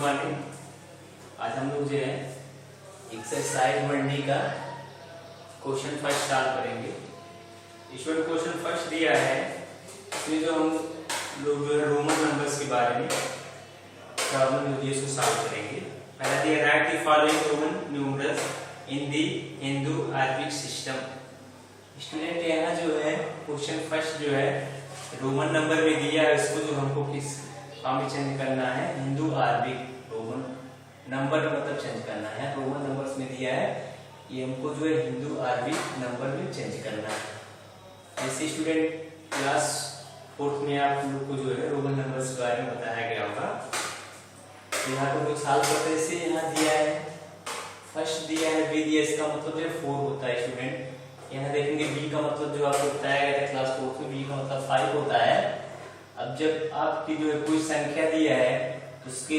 Morning. आज हम लोग जो है एक्सरसाइज 1D का क्वेश्चन फर्स्ट सॉल्व करेंगे। इसमें क्वेश्चन फर्स्ट दिया है, इसमें जो हम लोग जो है रोमन नंबर्स के बारे में प्रॉब्लम जो है इसको सॉल्व करेंगे। पहला दिया right the following Roman numerals in the Hindu Arabic system. Student यहाँ जो है क्वेश्चन फर्स्ट जो है रोमन नंबर में दिया है, इसको जो हमको किस फॉर्म में चेंज करना है, हिंदू अरबिक रोमन नंबर मतलब चेंज करना है। रोमन नंबर्स में दिया है, ये हमको जो है हिंदू अरबिक नंबर में चेंज करना है। जैसे स्टूडेंट क्लास 4th में आप लोग को जो है रोमन नंबर्स के बारे में बताया गया होगा। तो यहाँ पर लोग सॉल्व करते हैं। जैसे यहाँ दिया है फर्स्ट दिया है बी दिया, इसका मतलब जो 4 होता है स्टूडेंट। यहाँ देखेंगे बी का मतलब जो आपको बताया गया था क्लास 4 में, बी का मतलब 5 होता है। अब जब आपकी जो है कोई संख्या दिया है तो उसके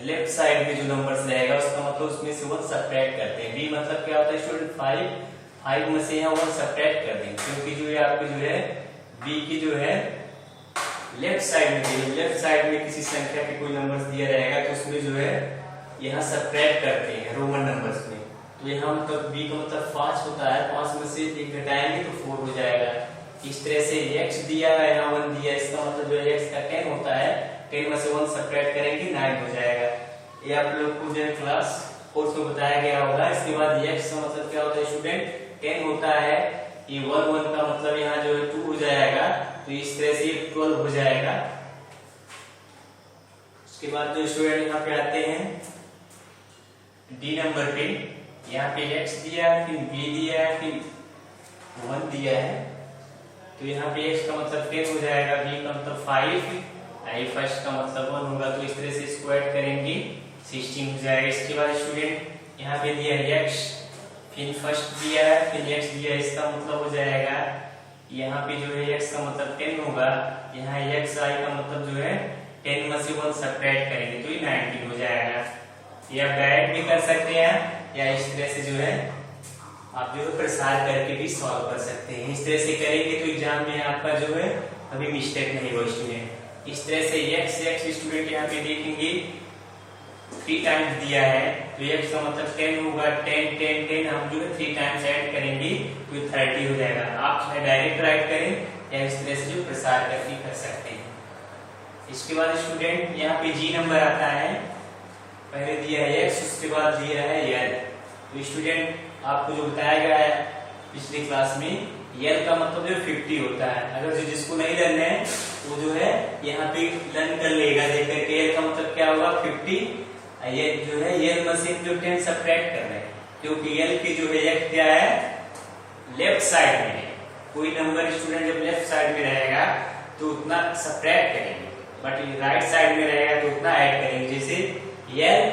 लेफ्ट साइड में जो नंबर्स रहेगा उसका मतलब उसमें से 1 सब्ट्रैक्ट करते हैं। बी मतलब क्या होता है स्टूडेंट 5 में से यहाँ 1 सब्ट्रैक्ट कर देंगे, क्योंकि जो है आपके जो है बी की जो है लेफ्ट साइड में लेफ्ट साइड में किसी संख्या के कोई नंबर्स दिया रहेगा तो उसमें जो है यहाँ सब्ट्रैक्ट करते हैं रोमन नंबर्स में। तो यहाँ मतलब बी का मतलब 5 होता है, 5 में से 1 घटाएंगे तो 4 हो जाएगा। इस तरह से x दिया है, यहाँ 1 दिया है, इसका मतलब जो है x का 10 होता है, 10 में से 1 सब्ट्रैक्ट करेंगे 9 हो जाएगा। ये आप लोग को जो है क्लास 4 में बताया गया होगा। इसके बाद x का मतलब क्या होता है स्टूडेंट 10 होता है, ये 1 का मतलब यहाँ जो है 2 हो जाएगा, तो इस तरह से 12 हो जाएगा। उसके बाद जो स्टूडेंट यहाँ पे आते हैं डी नंबर पे, यहाँ पे x दिया है, फिर b दिया है, फिर 1 दिया है, तो यहाँ पे x का मतलब 10 हो जाएगा, b का मतलब 5, आई फर्स्ट का मतलब 1 होगा, तो इस तरह से इसको ऐड करेंगे 16 हो जाएगा। इसके बाद स्टूडेंट यहाँ पे दिया है x, फिर फर्स्ट दिया है, फिर x दिया है, इसका मतलब हो जाएगा यहाँ पे जो है x का मतलब 10 होगा, यहाँ x i का मतलब जो है 10 में से 1 सब्ट्रैक्ट करेंगे तो ये 19 हो जाएगा। ये आप डायरेक्ट भी कर सकते हैं या इस तरह से जो है आप जो है प्रसार करके भी सॉल्व कर सकते हैं। इस तरह से करेंगे तो एग्जाम में आपका जो है कभी मिस्टेक नहीं होगा स्टूडेंट। इस तरह से x स्टूडेंट यहाँ पे देखेंगे 3 टाइम्स दिया है, तो x का मतलब 10 होगा, 10 हम जो है 3 टाइम्स ऐड करेंगे तो 30 हो जाएगा। आप चाहे डायरेक्ट राइट करें या इस तरह से जो प्रसार करके कर सकते हैं। इसके बाद स्टूडेंट यहाँ पे जी नंबर आता है, पहले दिया है x, उसके बाद दिया है l। तो स्टूडेंट आपको जो बताया गया है पिछली क्लास में, l का मतलब जो 50 होता है। अगर जो जिसको नहीं लर्न है वो जो है यहाँ पे लर्न कर लेगा देख करके। l का मतलब क्या होगा 50, ये जो है l में से जो 10 सब्ट्रैक्ट कर रहे हैं, क्योंकि l की जो है x क्या है लेफ्ट साइड में है। कोई नंबर स्टूडेंट जब लेफ्ट साइड में रहेगा तो उतना सब्ट्रैक्ट करेंगे, बट राइट साइड में रहेगा तो उतना ऐड करेंगे। जैसे l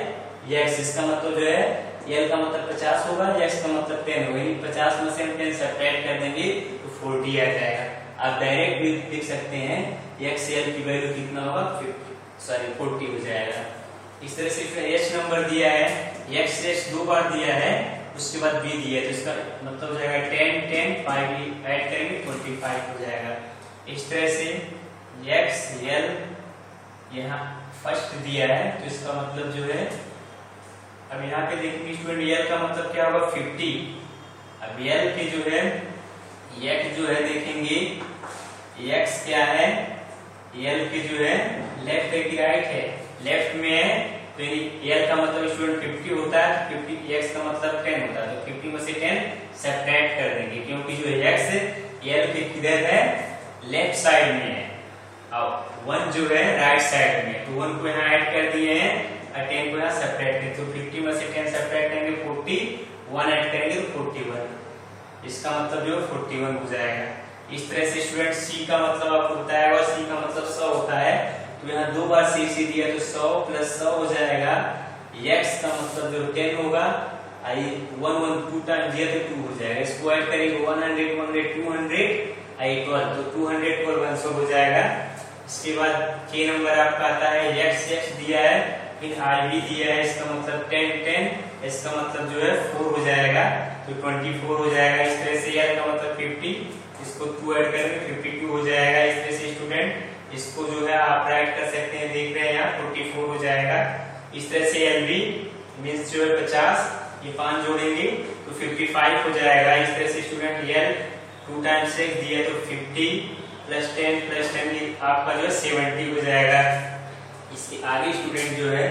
x, इसका मतलब जो है l का मतलब 50 होगा, x का मतलब 10 होगा, 50 में से हम 10 सब्ट्रैक्ट कर देंगे तो 40 आ जाएगा। आप डायरेक्ट भी लिख सकते हैं x l की वैल्यू कितना होगा 40 हो जाएगा। इस तरह से फिर h नंबर दिया है, x 2 बार दिया है, उसके बाद b दिया है, तो इसका मतलब हो जाएगा 10 5 ऐड करेंगे 25 हो जाएगा। इस तरह से x l यहाँ फर्स्ट दिया है, तो इसका मतलब जो है अब यहाँ पे देखेंगे स्टूडेंट l का मतलब क्या होगा 50। अब l की जो है x जो है देखेंगे x क्या है, l की जो है लेफ्ट है कि राइट है, लेफ्ट में है, तो l का मतलब स्टूडेंट 50 होता है, 50 x का मतलब 10 होता है, तो 50 में से 10 सब्ट्रैक्ट कर देंगे, क्योंकि जो x l के किधर है लेफ्ट साइड में है और 1 जो है राइट साइड में, तो 1 को यहाँ ऐड कर दिए हैं और 10 को यहाँ सब्ट्रैक्ट करेंगे, तो 50 में से 10 सब्ट्रैक्ट करेंगे 40, 1 ऐड करेंगे तो 41, इसका मतलब जो 41 हो जाएगा। इस तरह से स्टूडेंट सी का मतलब आपको बताया हुआ, सी का मतलब 100 होता है, तो यहाँ 2 बार सी दिया तो 100 + 100 हो जाएगा। x का मतलब जो 10 होगा, 1 2 टाइम दिया तो 2 हो जाएगा, इसको ऐड करेंगे 100 200 12, तो 212 100 हो जाएगा। इसके बाद k नंबर आपका आता है x दिया है, फिर i दिया है, इसका मतलब 10, इसका मतलब जो है 4 हो जाएगा, तो 24 हो जाएगा। इस तरह से l का मतलब 50, इसको 2 ऐड करेंगे 52 हो जाएगा। इस तरह से स्टूडेंट इसको जो है आप राइट कर सकते हैं, देख रहे हैं यहाँ 44 हो जाएगा। इस तरह से LB मीन्स जो है 50, ये 5 जोड़ेंगे तो 55 हो जाएगा। इस तरह से स्टूडेंट L 2 टाइम्स 6 दिया तो 50 प्लस 10 आपका जो है 70 हो जाएगा। इसके आगे स्टूडेंट जो है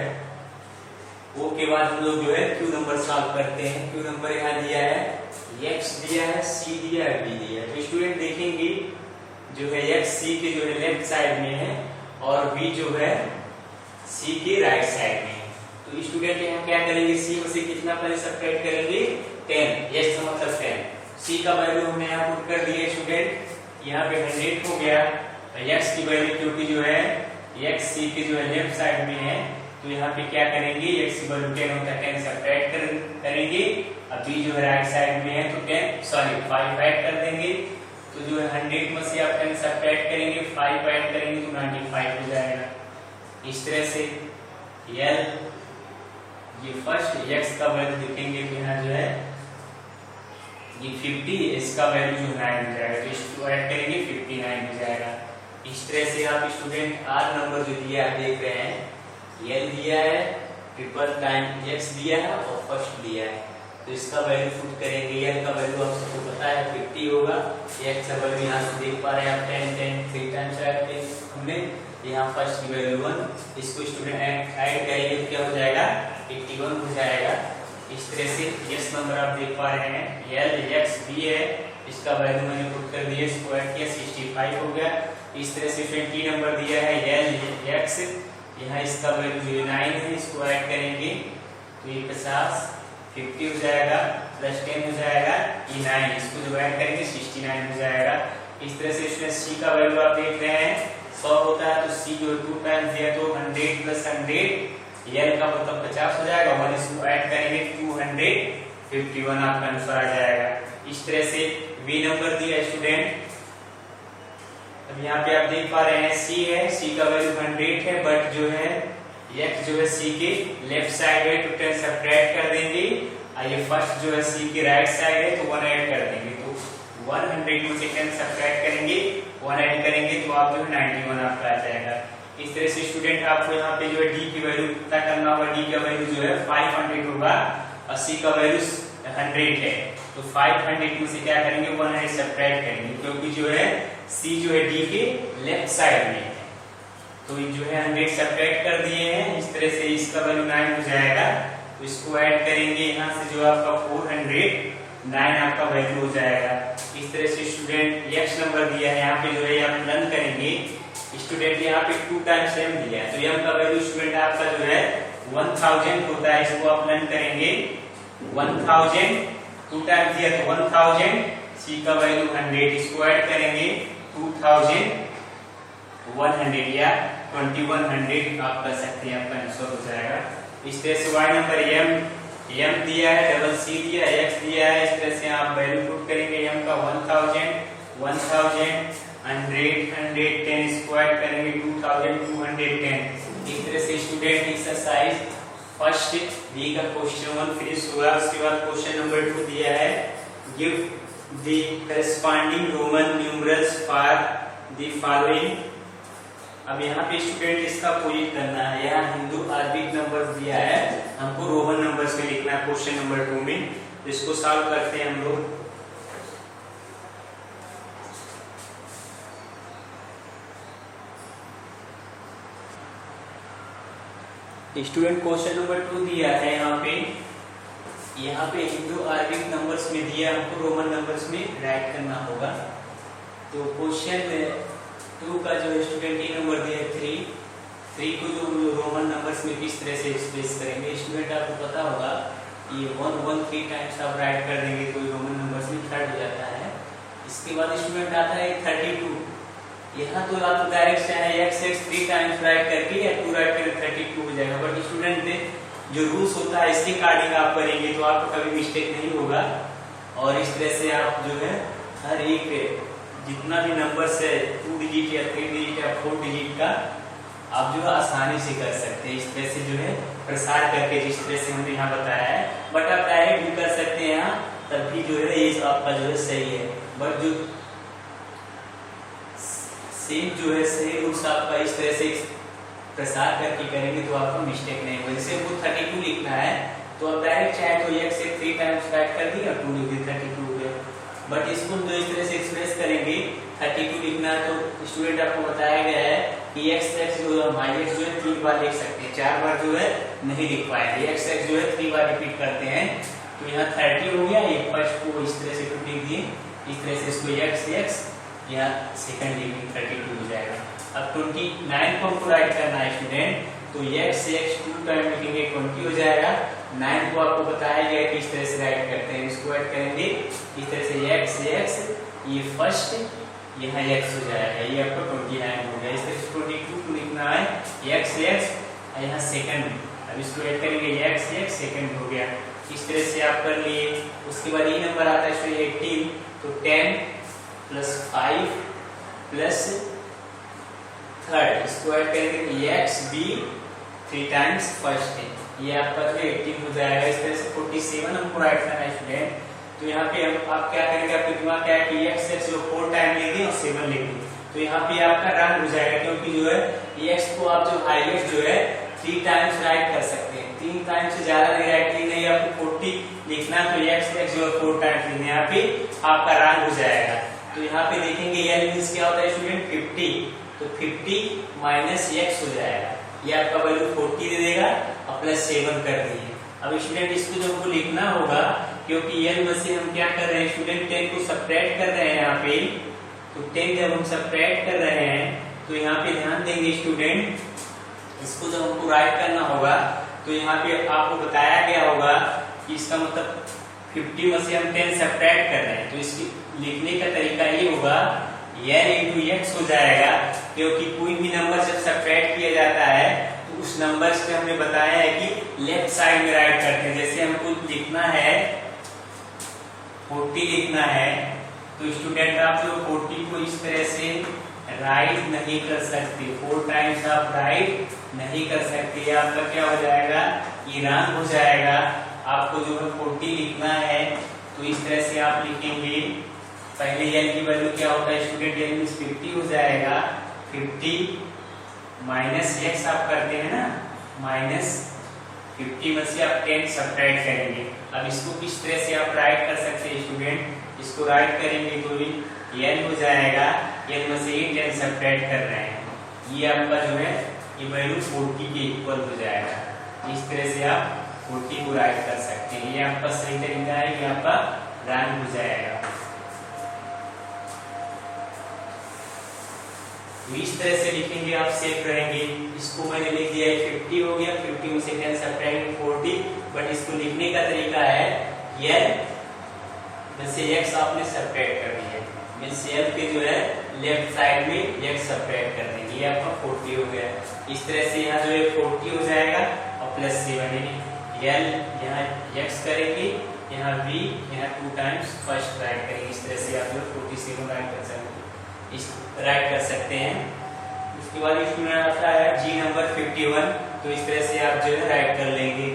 वो के बाद हम लोग जो है क्यू नंबर सॉल्व करते हैं। क्यू नंबर यहाँ दिया है, x दिया है, c दिया है, b दिया है। तो स्टूडेंट देखेंगे जो है x c के जो है लेफ्ट साइड में है और b जो है c के राइट साइड में है। तो स्टूडेंट यहाँ क्या करेंगे, c में से कितना पहले सब्ट्रैक्ट करेंगे 10, x का मतलब 10। c का वैल्यू हमने यहाँ पुट कर दिया स्टूडेंट, यहाँ पे 100 हो गया। x की वैल्यू क्योंकि जो है x c के जो है लेफ्ट साइड में है तो यहाँ पे क्या करेंगे, x की वैल्यू 10 होता है 10 सब्ट्रैक्ट करेंगे। अब b जो है राइट साइड में है तो 5 ऐड कर देंगे। तो जो है 100 में से आप 10 सब्ट्रैक्ट करेंगे, 5 ऐड करेंगे तो 95 हो जाएगा। इस तरह से L ये फर्स्ट x का वैल्यू देखेंगे तो यहाँ जो है ये 50, इसका वैल्यू जो 9 हो जाएगा तो इसको ऐड करेंगे 59 हो जाएगा। इस तरह से आप स्टूडेंट R नंबर जो दिया है देख रहे हैं, L दिया है, ट्रिपल टाइम x दिया है और फर्स्ट दिया है तो इसका वैल्यू पुट करेंगे। L का वैल्यू आप सबको पता है 50 होगा, x का वैल्यू यहाँ से देख पा रहे हैं आप 10 3 टाइम्स ऐड किए हमने, यहाँ फर्स्ट की वैल्यू 1, इसको स्टूडेंट ऐड करेंगे तो क्या हो जाएगा 81 हो जाएगा। इस तरह से x नंबर आप देख पा रहे हैं, L x b है, इसका वैल्यू मैंने पुट कर दिया, इसको ऐड किया 65 हो गया। इस तरह से 20 नंबर दिया है L x, यहाँ इसका वैल्यू जो 9 है, इसको ऐड करेंगे तो ये 50 हो जाएगा, प्लस 10 हो जाएगा, ये 9, इसको जो ऐड करेंगे 69 हो जाएगा। इस तरह से इसमें c का वैल्यू आप देख रहे हैं 100 होता है तो c जो 2 टाइम्स दिया तो 100 प्लस 100, L का मतलब 50 हो जाएगा, 1 इसको ऐड करेंगे 251 आपका आंसर आ जाएगा। इस तरह से b नंबर दिया स्टूडेंट, अब यहाँ पे आप देख पा रहे हैं c है, c का वैल्यू 100 है, बट जो है x जो है c के लेफ्ट साइड है तो 10 सब्ट्रैक्ट कर देंगे, और ये फर्स्ट जो है c के राइट साइड है तो 1 ऐड कर देंगे। तो 100 में से 10 सब्ट्रैक्ट करेंगे, 1 ऐड करेंगे तो आप जो है 91 आपका आ जाएगा। इस तरह से स्टूडेंट आपको यहाँ पे जो है d की वैल्यू पता करना होगा, d का वैल्यू जो है 500 होगा और c का वैल्यू 100 है तो 500 में से क्या करेंगे 100 सब्ट्रैक्ट करेंगे, क्योंकि जो है c जो है d के लेफ्ट साइड में है तो जो है 100 सब्ट्रैक्ट कर दिए हैं। इस तरह से इसका वैल्यू 9 हो जाएगा तो इसको ऐड करेंगे, यहाँ से जो आपका 409 आपका वैल्यू हो जाएगा। इस तरह से स्टूडेंट x नंबर दिया है, यहाँ पे जो है आप लर्न करेंगे स्टूडेंट, यहाँ पे 2 टाइम्स m दिया है तो m का वैल्यू स्टूडेंट आपका जो है 1000 होता है, इसको आप लर्न करेंगे 1000, 2 टाइम्स दिया तो 1000, c का वैल्यू 100, इसको ऐड करेंगे 2100 या 2100 आप कर सकते हैं, आपका आंसर हो जाएगा। इस तरह से y नंबर m दिया है, डबल c दिया है, x दिया है, इस तरह से आप वैल्यू पुट करेंगे m का 1000, 100 इसको ऐड करेंगे 2210। इस तरह से स्टूडेंट एक्सरसाइज फर्स्ट बी का क्वेश्चन 1 फिनिश हुआ। उसके बाद क्वेश्चन नंबर 2 दिया है, give the corresponding Roman numerals for the following. अब यहाँ पे स्टूडेंट इसका पोजिट करना है, यहाँ हिंदू अरबिक नंबर दिया है, हमको रोमन नंबर्स में लिखना है क्वेश्चन नंबर 2 में। इसको सॉल्व करते हैं हम लोग। स्टूडेंट क्वेश्चन नंबर 2 दिया है, यहाँ पे हिंदू अरबिक नंबर्स में दिया, हमको रोमन नंबर्स में राइट करना होगा। तो क्वेश्चन 2 का जो स्टूडेंट ए नंबर दिया है 3 को जो रोमन नंबर्स में किस तरह से एक्सप्रेस करेंगे। स्टूडेंट आपको पता होगा ये 1 1 3 टाइम्स आप राइट कर देंगे तो रोमन नंबर्स में थर्ड हो जाता है। इसके बाद स्टूडेंट आता है 32, यहाँ तो आप डायरेक्ट x 3 टाइम्स राइट करके या 2 राइट करके 32 हो जाएगा, बट स्टूडेंट जो रूल्स होता है इसके अकॉर्डिंग आप करेंगे तो आपको कभी मिस्टेक नहीं होगा। और इस तरह से आप जो है हर एक जितना भी नंबर्स है 2 डिजिट या 3 डिजिट या 4 डिजिट का आप जो है आसानी से कर सकते हैं, इस तरह से जो है प्रसार करके, जिस तरह से हमने यहाँ बताया है। बट आप डायरेक्ट भी कर सकते हैं यहाँ, तब भी जो है ये आपका जो है सही है। बट जो सेम जो है सही रूल्स आपका इस तरह से प्रसार करके करेंगे तो आपको मिस्टेक नहीं होगा। जैसे हमको 32 लिखना है तो अब डायरेक्ट चाहे तो x से 3 टाइम्स राइट कर दिया, 2 लिख दिया, 32 हो गया। बट इसको जो इस तरह से एक्सप्रेस करेंगे 32 लिखना है तो स्टूडेंट आपको बताया गया है कि x जो है माइनस जो है 3 बार लिख सकते हैं, 4 बार जो है नहीं लिख पाएंगे। x जो है 3 बार रिपीट करते हैं तो यहाँ 30 हो गया, ये फर्स्ट को इस तरह से लिख दिए, इस तरह से इसको x यहाँ सेकंड लिखेंगे 32 हो जाएगा। अब 29 को हमको राइट करना है स्टूडेंट, तो x 2 टाइम लिखेंगे 20 हो जाएगा। 9 को आपको बताया गया कि इस तरह से राइट करते हैं, इसको ऐड करेंगे इस तरह से x ये फर्स्ट यहाँ x हो जाएगा, ये आपको 29 हो गया। इस तरह से 22 को लिखना है x यहाँ सेकंड, अब इसको ऐड करेंगे x सेकंड हो गया। इस तरह से आप कर लिए। उसके बाद ये नंबर आता है 18, तो 10 + 5 + थर्ड, इसको ऐड करेंगे x भी 3 टाइम्स फर्स्ट है, ये आपका जो 18 हो जाएगा। इस तरह से 47 हमको राइट करना है स्टूडेंट, तो यहाँ पे आप क्या करेंगे, आपके दिमाग क्या है कि x जो 4 टाइम लिख दिए और 7 लिख दिए, तो यहाँ पे आपका रंग हो जाएगा, क्योंकि जो है x को आप जो हाईलाइट जो है 3 टाइम्स राइट कर सकते हैं, 3 टाइम से ज्यादा नहीं राइट नहीं, आपको 40 लिखना, तो x जो 4 टाइम्स लिखना, यहाँ पे आपका रंग हो जाएगा। तो यहाँ पे देखेंगे l मींस क्या होता है स्टूडेंट 50, तो 50 माइनस x हो जाएगा, ये आपका वैल्यू 40 दे देगा और +7 कर दिए। अब स्टूडेंट इसको जो हमको लिखना होगा, क्योंकि l में से हम क्या कर रहे हैं स्टूडेंट 10 को सब्ट्रैक्ट कर रहे हैं यहाँ पे, तो 10 जब हम सब्ट्रैक्ट कर रहे हैं तो यहाँ पे ध्यान देंगे स्टूडेंट, इसको जब हमको राइट करना होगा तो यहाँ पे आपको बताया गया होगा कि इसका मतलब 50 में से हम 10 सब्ट्रैक्ट कर रहे हैं, तो इसकी लिखने का तरीका ये होगा l इंटू x हो जाएगा, क्योंकि कोई भी नंबर जब सब्ट्रैक्ट किया जाता है तो उस नंबर से हमने बताया है कि लेफ्ट साइड में राइट करते हैं। जैसे हमको लिखना है 40 लिखना है, तो स्टूडेंट आप जो 40 को इस तरह से राइट नहीं कर सकते, 4 टाइम्स आप राइट नहीं कर सकते, आपका क्या हो जाएगा, ये रंग हो जाएगा। आपको जो है 40 लिखना है तो इस तरह से आप लिखेंगे, पहले l की वैल्यू क्या होता है स्टूडेंट, l मींस 50 हो जाएगा, 50 माइनस x आप करते हैं ना, माइनस 50 में से आप 10 सब्ट्रैक्ट करेंगे। अब इसको किस तरह से आप राइट कर सकते हैं स्टूडेंट, इसको राइट करेंगे तो l हो जाएगा, l में से 10 सब्ट्रैक्ट कर रहे हैं, ये आपका जो है ये वैल्यू 40 के इक्वल हो जाएगा। इस तरह से आप 40 को राइट कर सकते हैं, ये आपका सही तरीका है, ये आपका रन हो जाएगा। तो इस तरह से लिखेंगे आप, सेफ रहेंगे। इसको मैंने लिख दिया है 50 हो गया, 50 में से 10 सब्ट्रैक्ट 40, बट इसको लिखने का तरीका है l में से x आपने सब्ट्रैक्ट कर दिया, मींस l के जो है लेफ्ट साइड में x सब्ट्रैक्ट कर देंगे, ये आपका 40 हो गया। इस तरह से यहाँ जो है 40 हो जाएगा और +7 l यहाँ x करेंगे, यहाँ v, यहाँ 2 टाइम्स फर्स्ट राइट करेंगे। इस तरह से आप 47 राइट कर सकते हैं, इस राइट कर सकते हैं। उसके बाद इसमें आता है जी नंबर 51, तो इस तरह से आप जो है राइट कर लेंगे।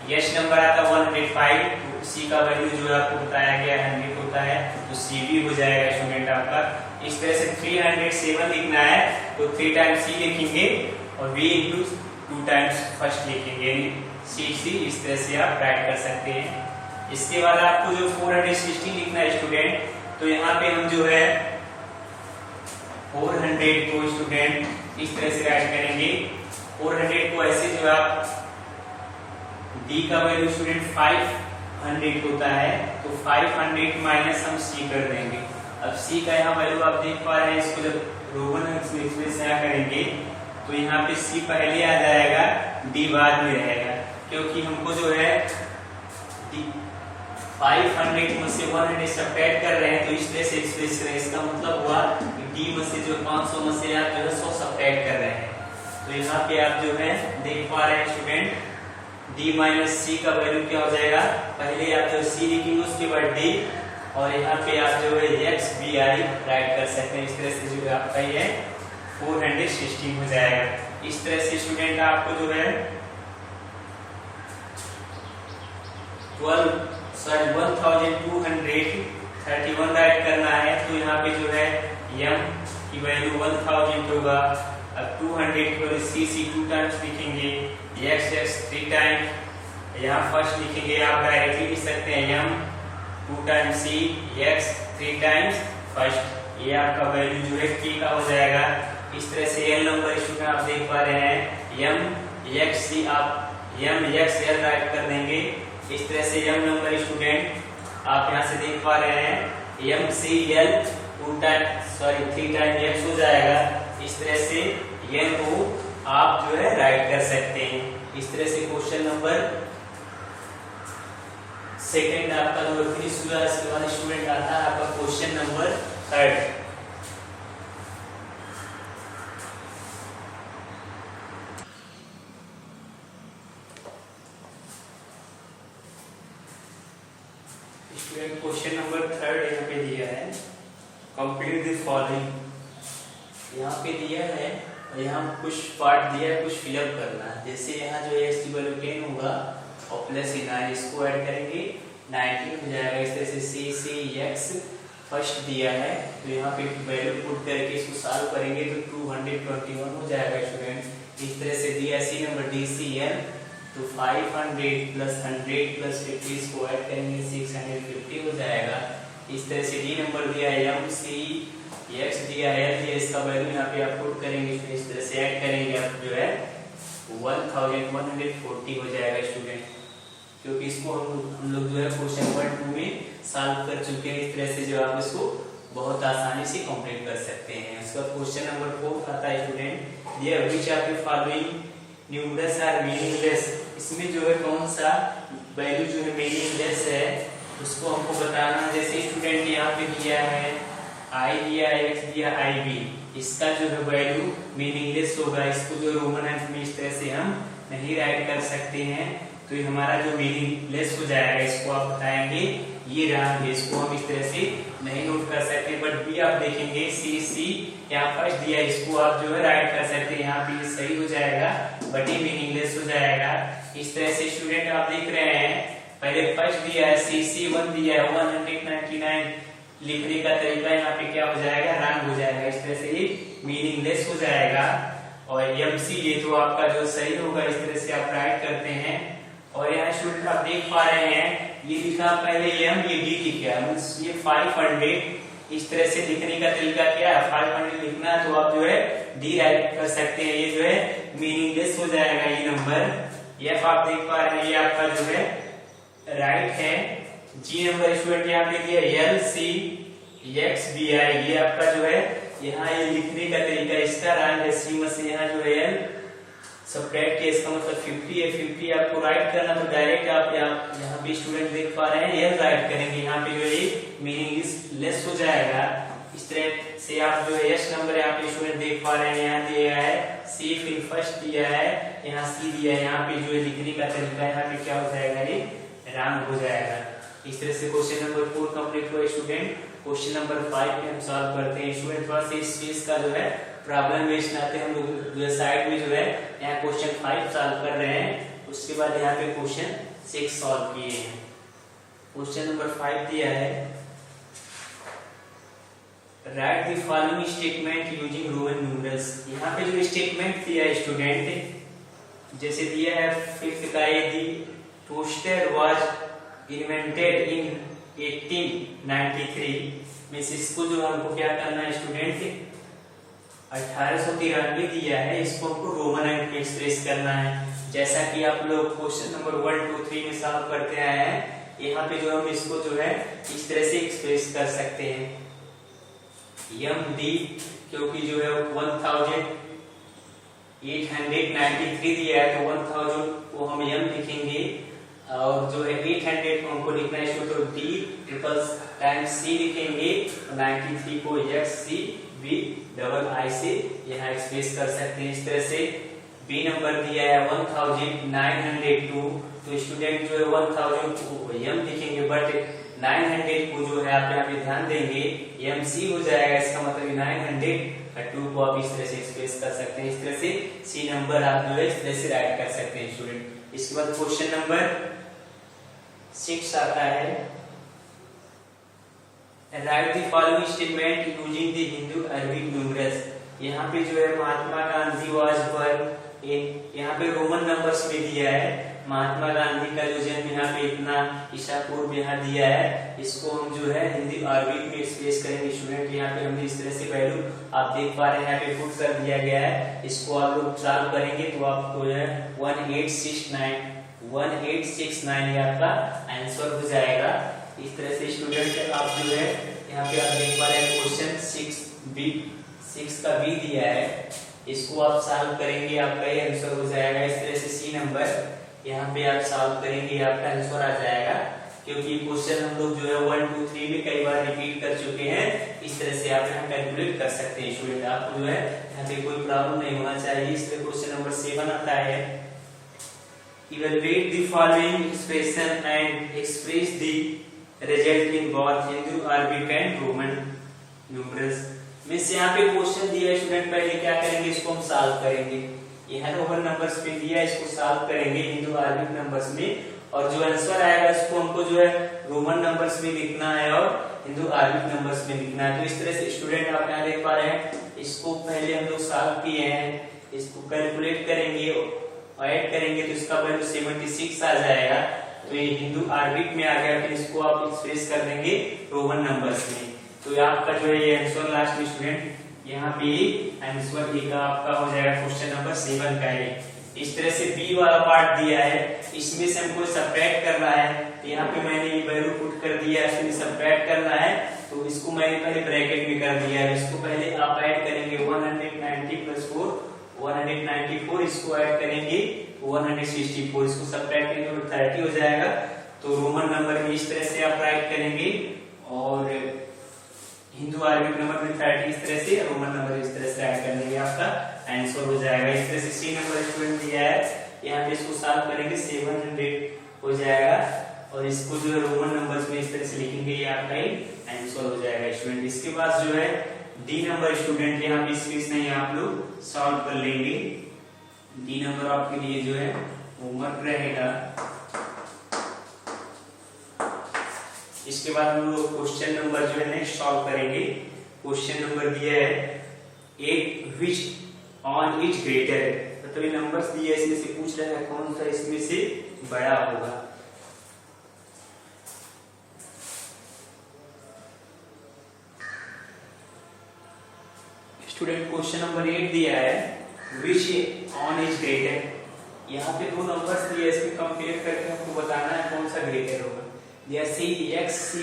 यस नंबर आता है 105, तो सी का वैल्यू जो है आपको बताया गया 100 होता है, तो सी भी हो जाएगा स्टूडेंट आपका। इस तरह से 307 लिखना है तो 3 टाइम्स सी लिखेंगे और v इंटू 2 टाइम्स फर्स्ट लिखेंगे, सी। इस तरह से आप राइट कर सकते हैं। इसके बाद आपको जो 460 लिखना है स्टूडेंट, तो यहाँ पे हम जो है 400 को स्टूडेंट इस तरह से राइट करेंगे। 400 को ऐसे जो आप d का वैल्यू स्टूडेंट 500 होता है, तो 500 माइनस हम c कर देंगे। अब c का यहाँ वैल्यू आप देख पा रहे हैं, इसको जब रोमन एक्सप्रेशन से करेंगे तो यहाँ पे c पहले आ जाएगा, d बाद में रहेगा, क्योंकि हमको जो है 500 में से 100 सब्ट्रैक्ट कर रहे हैं, तो इस तरह से एक्सप्रेस करें। इसका मतलब हुआ कि d में से जो 500 में से आप जो है 100 सब्ट्रैक्ट कर रहे हैं, तो यहाँ पे आप जो है देख पा रहे हैं स्टूडेंट d माइनस c का वैल्यू क्या हो जाएगा, पहले आप जो c लिखेंगे उसके बाद d, और यहाँ पे आप जो है x bi राइट कर सकते हैं। इस तरह से जो आपका ये 416 हो जाएगा। इस तरह से स्टूडेंट आपको जो है 1231 राइट करना है, तो यहाँ पे जो है m की वैल्यू 1000 होगा। अब 200 को सी 2 टाइम्स लिखेंगे, x 3 टाइम्स, यहाँ फर्स्ट लिखेंगे, आप डायरेक्टली लिख सकते हैं m 2 times c x 3 times first, ये आपका वैल्यू जो है k का हो जाएगा। इस तरह से l नंबर स्टूडेंट आप देख पा रहे हैं m x c, आप m x l राइट कर देंगे। इस तरह से m नंबर स्टूडेंट आप यहाँ से देख पा रहे हैं m c l 3 time x हो जाएगा। इस तरह से n को आप जो है राइट कर सकते हैं। इस तरह से क्वेश्चन नंबर सेकंड आपका जो फिनिश हुआ, इसके बाद स्टूडेंट आता है आपका question number third. Student question number third यहाँ पे दिया है, कंप्लीट द फॉलोइंग। यहाँ पे दिया है और यहाँ कुछ पार्ट दिया है, कुछ फिलअप करना है। जैसे यहाँ जो है x की वैल्यू 10 होगा और प्लस 9 इसको ऐड करेंगे 19 हो जाएगा। इस तरह से c x फर्स्ट दिया है, तो यहाँ पे वैल्यू पुट करके इसको सॉल्व करेंगे तो 221 हो जाएगा स्टूडेंट। इस तरह से दिया सी नंबर DCL, तो 500 प्लस 100 प्लस 50 इसको ऐड करेंगे 650 हो जाएगा। इस तरह से डी नंबर दिया है MC x दिया है, इसका वैल्यू यहाँ पे आप पुट करेंगे, इस तरह से ऐड करेंगे आप जो है 1140 हो जाएगा स्टूडेंट, क्योंकि इसको हम लोग जो है क्वेश्चन नंबर 2 में सॉल्व कर चुके हैं। इस तरह से जो आप इसको बहुत आसानी से कंप्लीट कर सकते हैं। इसका क्वेश्चन नंबर 4 आता है स्टूडेंट, ये which of the following numerals are meaningless. इसमें जो है कौन सा वैल्यू जो है मीनिंगलेस है उसको हमको बताना है। जैसे स्टूडेंट यहाँ पे दिया है i दिया है, x दिया ib, इसका जो है वैल्यू मीनिंगलेस होगा। इसको जो रोमन अंक में इस तरह से हम नहीं राइट कर सकते हैं, तो ये हमारा जो मीनिंगलेस हो जाएगा। इसको आप बताएंगे ये रहा, इसको हम इस तरह से नहीं नोट कर सकते। बट बी आप देखेंगे सी यहाँ फर्स्ट दिया, इसको आप जो है राइट कर सकते हैं, यहाँ पे ये सही हो जाएगा बट ये मीनिंगलेस हो जाएगा। इस तरह से स्टूडेंट आप देख रहे हैं, पहले फर्स्ट दिया है सी 1 दिया है 199, लिखने का तरीका यहाँ पे क्या हो जाएगा, रॉन्ग हो जाएगा। इस तरह से ये मीनिंगलेस हो जाएगा। और MC ये तो आपका जो सही होगा, इस तरह से आप राइट करते हैं। और यहाँ स्टूडेंट आप देख पा रहे हैं ये लिखा पहले M, ये D लिखा है, ये 500। इस तरह से लिखने का तरीका क्या है, 500 लिखना, तो आप जो है D राइट कर सकते हैं, ये जो है मीनिंगलेस हो जाएगा ये नंबर। F आप देख पा रहे हैं ये आपका जो है राइट है। G नंबर स्टूडेंट यहाँ पे दिया LC x bi, ये आपका जो है यहाँ ये लिखने का तरीका इसका रॉन्ग है। C में से यहाँ जो है L सब्ट्रैक्ट किया, इसका मतलब 50 है, 50 आपको राइट करना, तो डायरेक्ट आप यहाँ पे स्टूडेंट देख पा रहे हैं L राइट करेंगे, यहाँ पे जो है मीनिंगलेस हो जाएगा। इस तरह से आप जो है S नंबर यहाँ पे स्टूडेंट देख पा रहे हैं, यहाँ दिया है C, फिर फर्स्ट दिया है, यहाँ C दिया है, यहाँ पे जो है लिखने का तरीका यहाँ पे क्या हो जाएगा, ये रॉन्ग हो जाएगा। इस तरह से क्वेश्चन नंबर 4 कंप्लीट हुआ स्टूडेंट। क्वेश्चन नंबर 5 पे हम सॉल्व करते हैं स्टूडेंट। थोड़ा सा इस चीज का जो है प्रॉब्लम वेस्ट आते हैं हम लोग जो है साइड में जो है यहाँ क्वेश्चन 5 सॉल्व कर रहे हैं, उसके बाद यहाँ पे क्वेश्चन 6 सॉल्व किए हैं। क्वेश्चन नंबर 5 दिया है, right the following statement using Roman numerals. यहाँ पे जो स्टेटमेंट दिया है स्टूडेंट, जैसे दिया है फिफ्थ का दी टोस्टर वाज इन्वेंटेड इन 1893 में, इसको जो हमको क्या करना है स्टूडेंट, 1893 दिया है, इसको हमको रोमन अंक में एक्सप्रेस करना है। जैसा कि आप लोग क्वेश्चन नंबर 1, 2, 3 में सॉल्व करते आए हैं, यहाँ पे जो हम इसको जो है इस तरह से एक्सप्रेस कर सकते हैं। MD क्योंकि जो है 1893 दिया है, तो 1000 को हम M लिखेंगे, और जो है 800 को हमको लिखना है तो D ट्रिपल टाइम्स C लिखेंगे, 93 को XCBII से यहाँ एक्सप्रेस कर सकते हैं। इस तरह से B नंबर दिया है 1902, तो स्टूडेंट जो है 1000 को M लिखेंगे, बट 900 को जो है आप यहाँ पे ध्यान देंगे MC हो जाएगा, इसका मतलब 902 को आप इस तरह से एक्सप्रेस कर सकते हैं। इस तरह से C नंबर आप जो है इस तरह से राइट कर सकते हैं स्टूडेंट। इसके बाद क्वेश्चन नंबर 6 आता है, right the following statement using the Hindu Arabic numerals. यहाँ पे जो है महात्मा गांधी वाज बर्न इन, यहाँ पे रोमन नंबर्स में दिया है। महात्मा गांधी का जो जन्म यहाँ पे इतना ईसा पूर्व यहाँ दिया है, इसको हम जो है हिंदी अरबिक में एक्सप्रेस करेंगे स्टूडेंट। यहाँ पे हमने इस तरह से वैल्यू आप देख पा रहे हैं यहाँ पे पुट कर दिया गया है। इसको आप लोग सॉल्व करेंगे तो आपको जो है 1869 ये आपका आंसर हो जाएगा। इस तरह से स्टूडेंट आप जो है यहाँ पे आप देख पा रहे हैं क्वेश्चन 6 का बी दिया है, इसको आप सॉल्व करेंगे आपका ये आंसर हो जाएगा। इस तरह से सी नंबर यहाँ पे आप सॉल्व करेंगे आपका आंसर आ जाएगा, क्योंकि क्वेश्चन हम लोग जो है 1 2 3 में कई बार रिपीट कर चुके हैं। इस तरह से आप यहाँ कैलकुलेट कर सकते हैं स्टूडेंट, आपको जो है यहाँ पे कोई प्रॉब्लम नहीं होना चाहिए। इसलिए क्वेश्चन नंबर 7 आता है, evaluate the following expression and express the result in both Hindu Arabic and Roman numerals. Means यहाँ पे क्वेश्चन दिया है स्टूडेंट, पहले क्या करेंगे इसको हम सॉल्व करेंगे। यहाँ रोमन नंबर्स पे दिया है, इसको सॉल्व करेंगे हिंदू अरबिक नंबर्स में, और जो आंसर आएगा इसको हमको जो है रोमन नंबर्स में लिखना है और हिंदू अरबिक नंबर्स में लिखना है। तो इस तरह से स्टूडेंट आप यहाँ देख पा रहे हैं, इसको पहले हम लोग सॉल्व किए हैं, इसको कैलकुलेट करेंगे और ऐड करेंगे तो इसका वैल्यू 76 आ जाएगा। तो ये हिंदू अरबिक में आ गया, फिर इसको आप एक्सप्रेस कर देंगे रोमन नंबर्स में। तो आपका जो है ये आंसर लास्ट में स्टूडेंट यहाँ पे आंसर ए का आपका हो जाएगा क्वेश्चन नंबर 7 का है। इस तरह से बी वाला पार्ट दिया है, इसमें से हमको सब्ट्रैक्ट करना है, तो यहाँ पे मैंने ये वैल्यू पुट कर दिया है, इसमें सब्ट्रैक्ट करना है तो इसको मैंने पहले ब्रैकेट में कर दिया है। इसको पहले आप ऐड करेंगे 190 प्लस 4 194, इसको ऐड करेंगे 164, इसको सब्ट्रैक्ट करेंगे तो 30 हो जाएगा। तो रोमन नंबर में इस तरह से आप राइट करेंगे और हिंदू अरबिक नंबर में 30 इस तरह से, रोमन नंबर इस तरह से ऐड कर देंगे, आपका आंसर हो जाएगा। इस तरह से सी नंबर स्टूडेंट दिया है, यहाँ पे इसको सॉल्व करेंगे 700 हो जाएगा, और इसको जो है रोमन नंबर्स में इस तरह से लिखेंगे, ये आपका आंसर हो जाएगा स्टूडेंट। इसके बाद जो है डी नंबर स्टूडेंट यहाँ पे स्पेस नहीं, आप लोग सॉल्व कर लेंगे। डी नंबर आपके लिए जो है होमवर्क रहेगा। इसके बाद हम लोग क्वेश्चन नंबर जो है नेक्स्ट सॉल्व करेंगे। क्वेश्चन नंबर दिया है 8 विच ऑन इच ग्रेटर, मतलब ये नंबर्स दिए इसमें से पूछ रहा है कौन सा इसमें से बड़ा होगा। स्टूडेंट क्वेश्चन नंबर 8 दिया है विच ऑन इच ग्रेटर, यहाँ पे दो नंबर्स दिए, इसमें कंपेयर करके हमको बताना है कौन सा ग्रेटर होगा। जैसे x c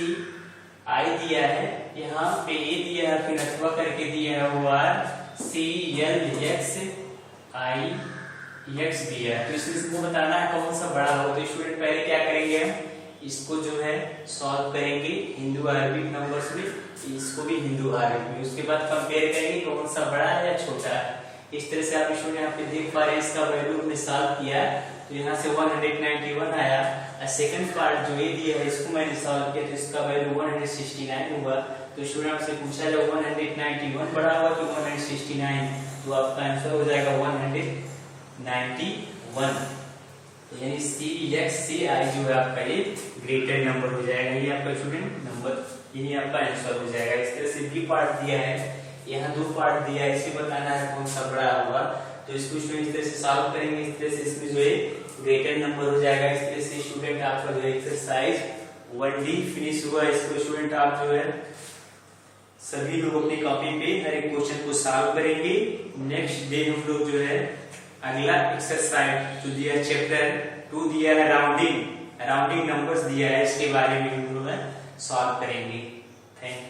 i दिया है, यहाँ पे a दिया है, फिर अथवा करके दिया हुआ c l x i x दिया है, तो इसमें बताना है कौन सा बड़ा हो। तो स्टूडेंट पहले क्या करेंगे, हम इसको जो है सॉल्व करेंगे हिंदू अरबिक नंबर्स में, इसको भी हिंदू अरबिक में, उसके बाद कंपेयर करेंगे कौन सा बड़ा है या छोटा है। इस तरह से आप स्टूडेंट यहाँ पे देख पा रहे हैं, इसका वैल्यू हमने सॉल्व किया तो यहाँ से 191 आया। सेकंड पार्ट जो ये दिया है इसको मैंने सॉल्व किया तो इसका वैल्यू 169 हुआ। तो स्टूडेंट आपसे पूछा जाए 191 बड़ा हुआ कि 169, तो आपका आंसर हो जाएगा 191। तो यानी CXCI जो है आपका ये ग्रेटर नंबर हो जाएगा, ये आपका स्टूडेंट नंबर, यही आपका आंसर हो जाएगा। इस तरह से बी पार्ट दिया है, यहाँ दो पार्ट दिया है, इसे बताना है कौन सा बड़ा होगा। तो इसको स्टूडेंट इस तरह से सॉल्व करेंगे, इस तरह से इसमें जो है ग्रेटर नंबर हो जाएगा। इस तरह से स्टूडेंट आपका जो है एक्सरसाइज 1D फिनिश हुआ। इसको स्टूडेंट आप जो है सभी लोग अपनी कॉपी पे हर एक क्वेश्चन को सॉल्व करेंगे। नेक्स्ट डे हम लोग जो है अगला एक्सरसाइज जो दिया है चैप्टर 2 दिया है राउंडिंग नंबर्स दिया है, इसके बारे में हम लोग सॉल्व करेंगे। Thank you.